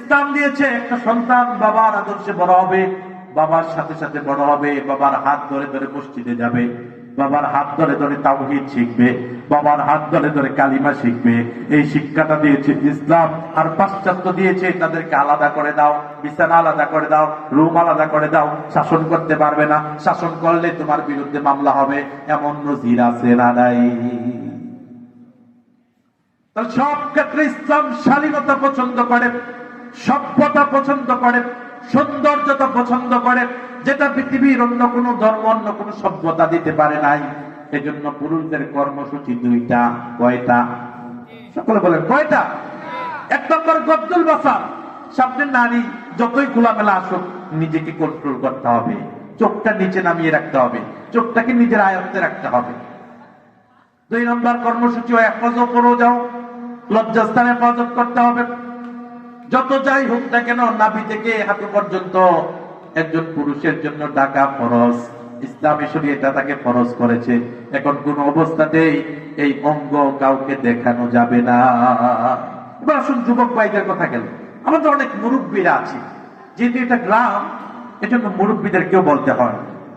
ইসলাম দিয়েছে একটা সন্তান বাবার আদর্শে বড় হবে, বাবার সাথে সাথে বড় হবে, বাবার হাত ধরে ধরে মসজিদে যাবে, বাবার হাত ধরে ধরে তাওহীদ শিখবে, বাবার হাত ধরে ধরে কালিমা শিখবে। এই শিক্ষাটা দিয়েছে ইসলাম। আর পাশ্চাত্য দিয়েছে তাদেরকে আলাদা করে দাও, বিছানা আলাদা করে দাও, রুম আলাদা করে দাও, শাসন করতে পারবে না, শাসন করলে তোমার বিরুদ্ধে মামলা হবে। এমন নজির আছে না নাই? সব ক্ষেত্রে ইসলাম শালীনতা পছন্দ করে, সভ্যতা পছন্দ করে, সৌন্দর্যতা পছন্দ করে, যেটা পৃথিবীর অন্য কোন ধর্ম অন্য কোন সভ্যতা দিতে পারে নাই। এজন্য পুরুষদের কর্মসূচি দুইটা। কয়টা? সকলে বলেন কয়টা? এক নম্বর গদ্দুল বাসার, সামনে নারী যতই খোলামেলা আসুক নিজেকে কন্ট্রোল করতে হবে, চোখটা নিচে নামিয়ে রাখতে হবে, চোখটাকে নিজের আয়ত্তে রাখতে হবে। দুই নম্বর কর্মসূচি পরও যাও, লজ্জাস্থানে হেফাজত করতে হবে। যত যাই হোক না কেন নাভি থেকে হাঁটু পর্যন্ত একজন পুরুষের জন্য ঢাকা ফরজ। ইসলামী শরীয়ত তাকে ফরজ করেছে। এখন কোন অবস্থাতেই এই অঙ্গ কাউকে দেখানো যাবে না। এবার আসুন যুবক ভাইদের কথা গেল, আমাদের অনেক মুরব্বীরা আছে, যেহেতু এটা গ্রাম এজন্য মুরব্বীদেরকেও বলতে হয়।